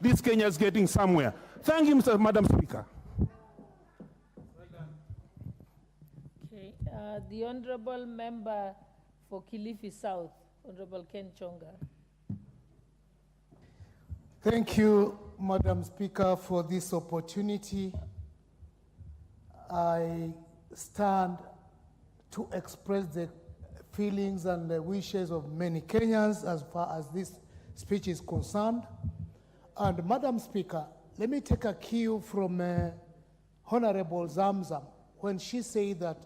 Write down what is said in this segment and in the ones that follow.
this Kenya is getting somewhere. Thank you, Madam Speaker. Okay, the Honorable Member for Kilifi South, Honorable Ken Chonga. Thank you, Madam Speaker, for this opportunity. I stand to express the feelings and the wishes of many Kenyans as far as this speech is concerned. And Madam Speaker, let me take a cue from Honorable Zamzam when she said that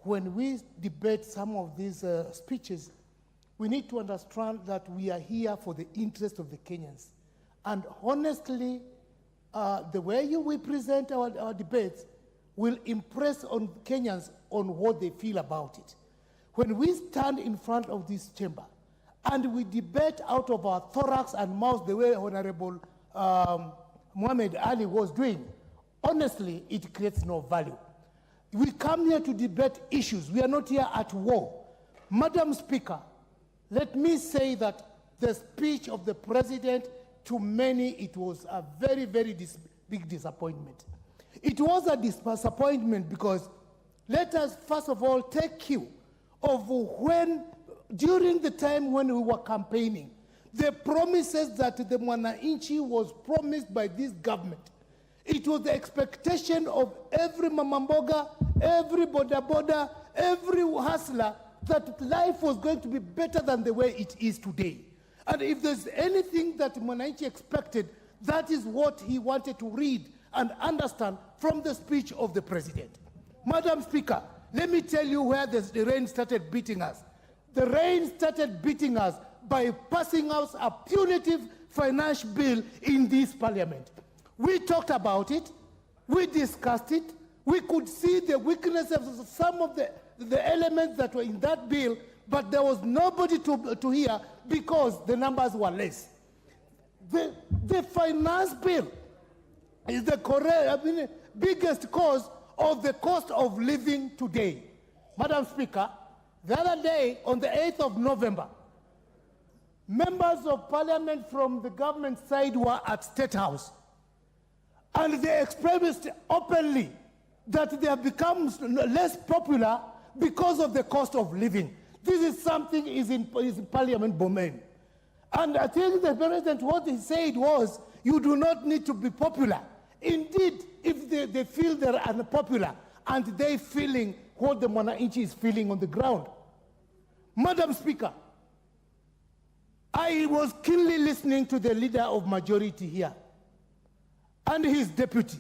when we debate some of these speeches, we need to understand that we are here for the interest of the Kenyans. And honestly, the way we present our debates will impress on Kenyans on what they feel about it. When we stand in front of this chamber and we debate out of our thorax and mouth the way Honorable Muhammad Ali was doing, honestly, it creates no value. We come here to debate issues. We are not here at war. Madam Speaker, let me say that the speech of the President, to many, it was a very, very big disappointment. It was a disappointment because let us first of all take cue of when, during the time when we were campaigning, the promises that the Mwananchi was promised by this government. It was the expectation of every mamamboga, every boda, every hustler that life was going to be better than the way it is today. And if there's anything that Mwananchi expected, that is what he wanted to read and understand from the speech of the President. Madam Speaker, let me tell you where the rain started beating us. The rain started beating us by passing out a punitive finance bill in this Parliament. We talked about it, we discussed it, we could see the weaknesses of some of the elements that were in that bill, but there was nobody to hear because the numbers were less. The finance bill is the biggest cause of the cost of living today. Madam Speaker, the other day, on the 8th of November, members of Parliament from the government side were at State House. And they expressed openly that they have become less popular because of the cost of living. This is something is in Parliament domain. And I think the President, what he said was, you do not need to be popular. Indeed, if they feel they're unpopular and they feeling what the Mwananchi is feeling on the ground. Madam Speaker, I was keenly listening to the leader of majority here and his deputy,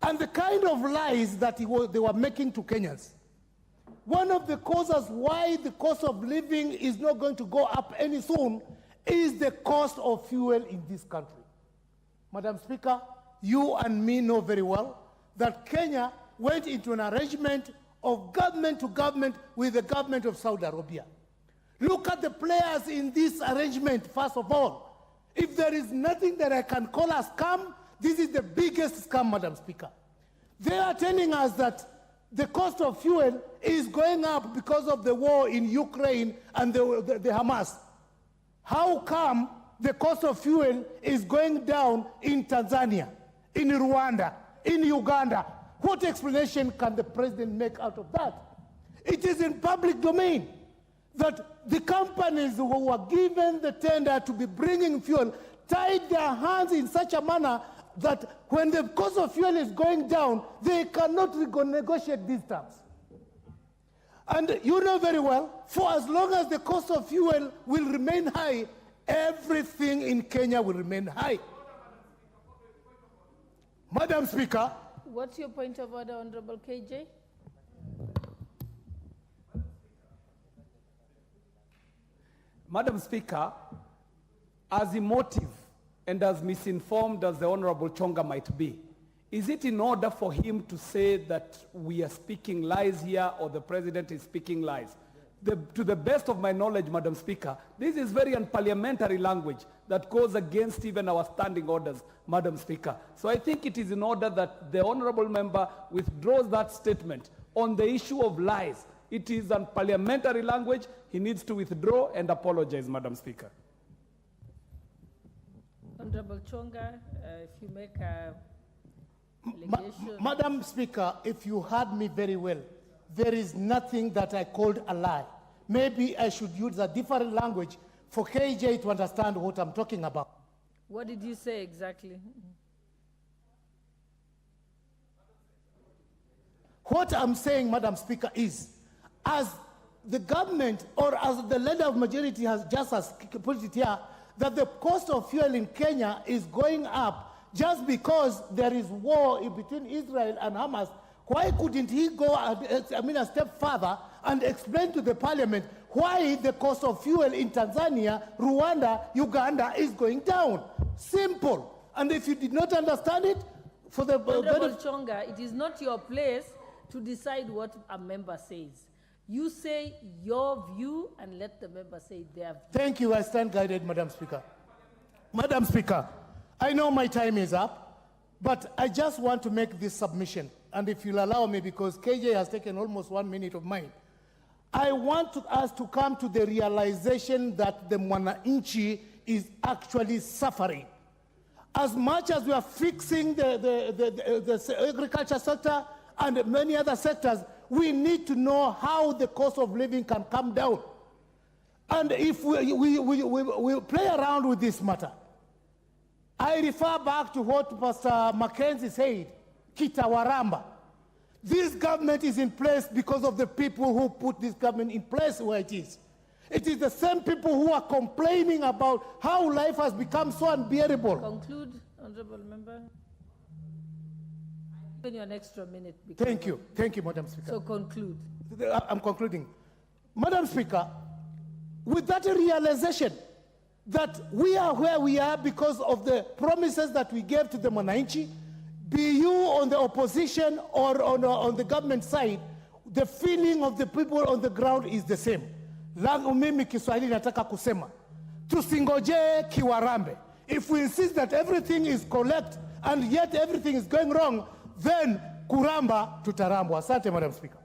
and the kind of lies that they were making to Kenyans. One of the causes why the cost of living is not going to go up any soon is the cost of fuel in this country. Madam Speaker, you and me know very well that Kenya went into an arrangement of government to government with the government of Saudi Arabia. Look at the players in this arrangement, first of all. If there is nothing that I can call a scam, this is the biggest scam, Madam Speaker. They are telling us that the cost of fuel is going up because of the war in Ukraine and the Hamas. How come the cost of fuel is going down in Tanzania, in Rwanda, in Uganda? What explanation can the President make out of that? It is in public domain that the companies who were given the tender to be bringing fuel tied their hands in such a manner that when the cost of fuel is going down, they cannot negotiate these terms. And you know very well, for as long as the cost of fuel will remain high, everything in Kenya will remain high. Madam Speaker. What's your point of order, Honorable KJ? Madam Speaker, as emotive and as misinformed as the Honorable Chonga might be, is it in order for him to say that we are speaking lies here or the President is speaking lies? To the best of my knowledge, Madam Speaker, this is very unparliamentary language that goes against even our standing orders, Madam Speaker. So I think it is in order that the Honorable Member withdraws that statement on the issue of lies. It is unparliamentary language. He needs to withdraw and apologize, Madam Speaker. Honorable Chonga, if you make a allegation. Madam Speaker, if you heard me very well, there is nothing that I called a lie. Maybe I should use a different language for KJ to understand what I'm talking about. What did you say exactly? What I'm saying, Madam Speaker, is as the government or as the leader of majority has just as put it here, that the cost of fuel in Kenya is going up just because there is war between Israel and Hamas. Why couldn't he go a step further and explain to the parliament why the cost of fuel in Tanzania, Rwanda, Uganda is going down? Simple. And if you did not understand it, for the Honorable Chonga, it is not your place to decide what a member says. You say your view and let the member say their view. Thank you. I stand guided, Madam Speaker. Madam Speaker, I know my time is up, but I just want to make this submission. And if you'll allow me, because KJ has taken almost 1 minute of mine, I want us to come to the realization that the Mwananchi is actually suffering. As much as we are fixing the agriculture sector and many other sectors, we need to know how the cost of living can come down. And if we play around with this matter, I refer back to what Pastor Mackenzie said, Kitawaramba. This government is in place because of the people who put this government in place where it is. It is the same people who are complaining about how life has become so unbearable. Conclude, Honorable Member. Give you an extra minute. Thank you, Madam Speaker. So conclude. I'm concluding. Madam Speaker, with that realization that we are where we are because of the promises that we gave to the Mwananchi, be you on the opposition or on the government side, the feeling of the people on the ground is the same. Langu mimi Kiswahili nataka kusema, tusingoje kiwarambe. If we insist that everything is correct and yet everything is going wrong, then kuramba tutarambwa. Asante, Madam Speaker.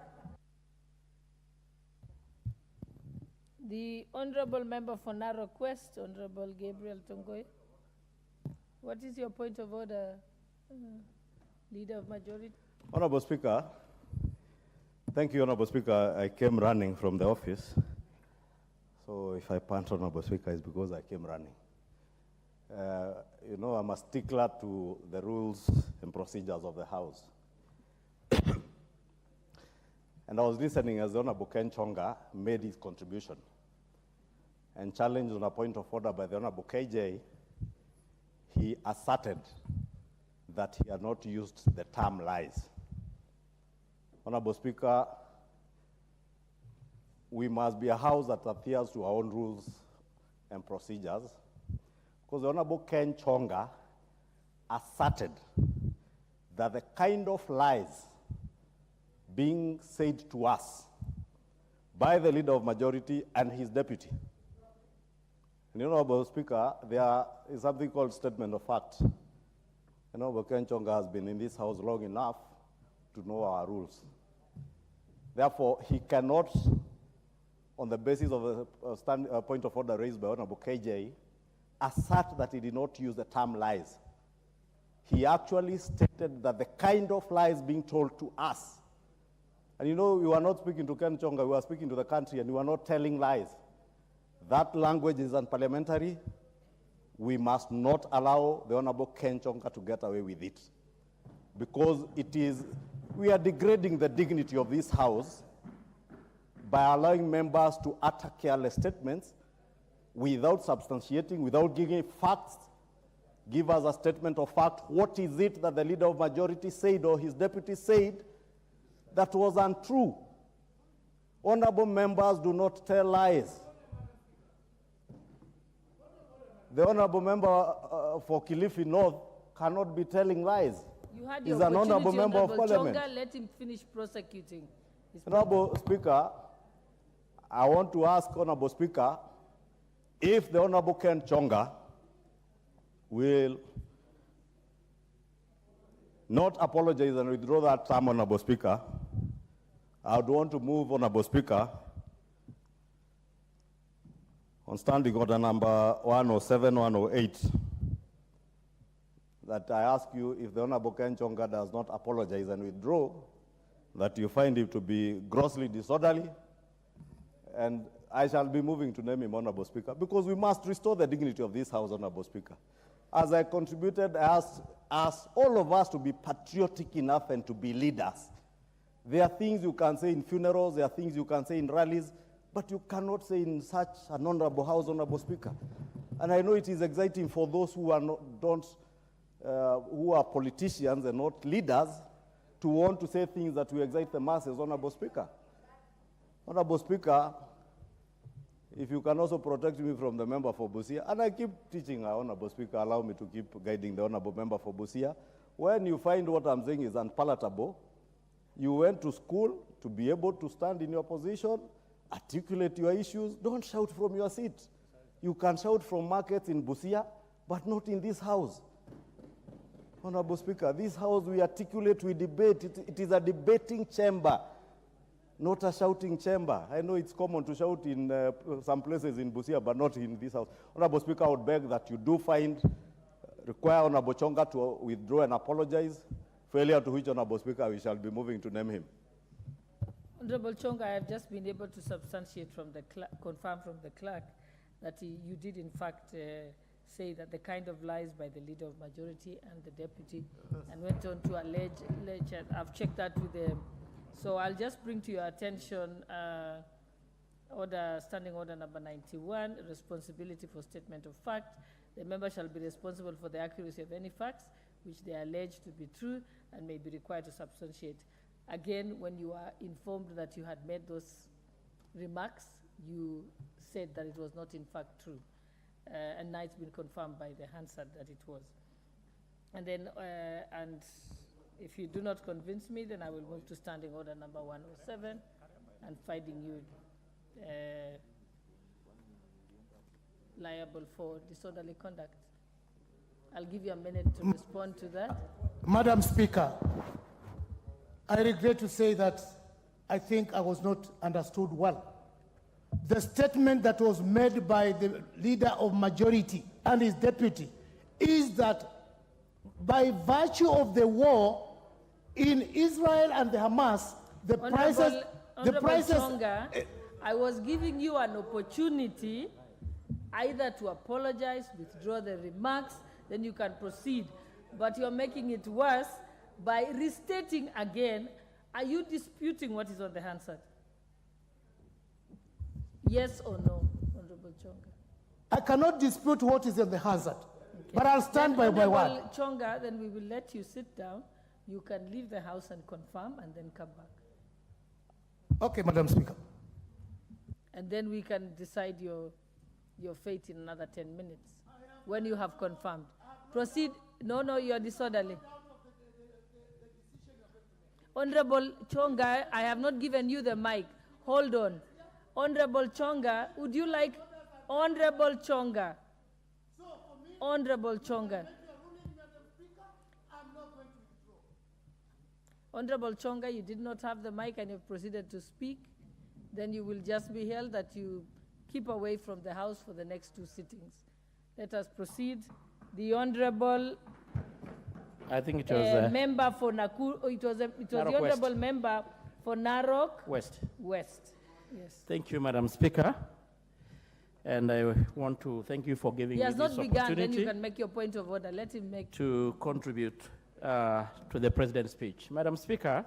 The Honorable Member for Narok West, Honorable Gabriel Tongoy. What is your point of order, Leader of Majority? Honorable Speaker, thank you, Honorable Speaker. I came running from the office. So if I pant, Honorable Speaker, it's because I came running. You know, I'm a stickler to the rules and procedures of the House. And I was listening as the Honorable Ken Chonga made his contribution and challenged on a point of order by the Honorable KJ. He asserted that he had not used the term lies. Honorable Speaker, we must be a House that adheres to our own rules and procedures, because the Honorable Ken Chonga asserted that the kind of lies being said to us by the Leader of Majority and his deputy. And Honorable Speaker, there is something called statement of fact. Honorable Ken Chonga has been in this House long enough to know our rules. Therefore, he cannot, on the basis of a point of order raised by Honorable KJ, assert that he did not use the term lies. He actually stated that the kind of lies being told to us, and you know, we were not speaking to Ken Chonga, we were speaking to the country, and we were not telling lies. That language is unparliamentary. We must not allow the Honorable Ken Chonga to get away with it, because we are degrading the dignity of this House by allowing members to utter careless statements without substantiating, without giving facts. Give us a statement of fact. What is it that the Leader of Majority said or his deputy said that was untrue? Honorable members do not tell lies. The Honorable Member for Kilifi North cannot be telling lies. You had He's your an honorable opportunity, member of Honorable Parliament. Chonga, let him finish prosecuting. Honorable Speaker, I want to ask Honorable Speaker if the Honorable Ken Chonga will not apologize and withdraw that term, Honorable Speaker. I would want to move, Honorable Speaker, on standing order number 107, 108, that I ask you, if the Honorable Ken Chonga does not apologize and withdraw, that you find him to be grossly disorderly, and I shall be moving to name him Honorable Speaker, because we must restore the dignity of this House, Honorable Speaker. As I contributed, I asked all of us to be patriotic enough and to be leaders. There are things you can say in funerals, there are things you can say in rallies, but you cannot say in such an honorable House, Honorable Speaker. And I know it is exciting for those who are who are politicians and not leaders to want to say things that will excite the masses, Honorable Speaker. Honorable Speaker, if you can also protect me from the member for Busia, and I keep teaching our Honorable Speaker, allow me to keep guiding the Honorable member for Busia, when you find what I'm saying is unpalatable, you went to school to be able to stand in your position, articulate your issues, don't shout from your seat. You can shout from markets in Busia, but not in this House. Honorable Speaker, this House we articulate, we debate. It is a debating chamber, not a shouting chamber. I know it's common to shout in some places in Busia, but not in this House. Honorable Speaker, I would beg that you do require Honorable Chonga to withdraw and apologize, failure to which, Honorable Speaker, we shall be moving to name him. Honorable Chonga, I have just been able to substantiate from the confirm from the clerk that you did in fact say that the kind of lies by the leader of majority and the deputy, and went on to allege I've checked that with the, so I'll just bring to your attention standing order number 91, responsibility for statement of fact. The member shall be responsible for the accuracy of any facts which they are alleged to be true and may be required to substantiate. Again, when you are informed that you had made those remarks, you said that it was not in fact true. And now it's been confirmed by the Hansard that it was. And then, and if you do not convince me, then I will move to standing order number 107 and finding you liable for disorderly conduct. I'll give you a minute to respond to that. Madam Speaker, I regret to say that I think I was not understood well. The statement that was made by the leader of majority and his deputy is that by virtue of the war in Israel and the Hamas, the prices... Chonga, I was giving you an opportunity either to apologize, withdraw the remarks, then you can proceed. But you're making it worse by restating again. Are you disputing what is on the Hansard? Yes or no, Honorable Chonga? I cannot dispute what is in the hazard, okay, but I'll stand by my word. Chonga, then we will let you sit down. You can leave the House and confirm and then come back. Okay, Madam Speaker. And then we can decide your fate in another 10 minutes when you have confirmed. Proceed. No, you are disorderly. Honorable Chonga, I have not given you the mic. Hold on. Honorable Chonga, would you like, Honorable Chonga, Honorable Chonga. Honorable Chonga, you did not have the mic and you've proceeded to speak. Then you will just be held that you keep away from the House for the next 2 sittings. Let us proceed. The Honorable I think it was member for Nakuru. It was the Honorable West. Member for Narok West. West. Yes. Thank you, Madam Speaker. And I want to thank you for giving me this opportunity. He has not begun, then you can make your point of order. Let him make... To contribute to the President's speech. Madam Speaker,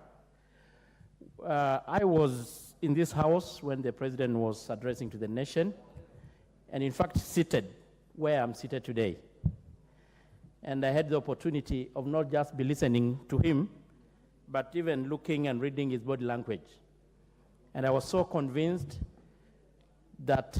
I was in this House when the President was addressing to the nation, and in fact seated where I'm seated today. And I had the opportunity of not just be listening to him, but even looking and reading his body language. And I was so convinced that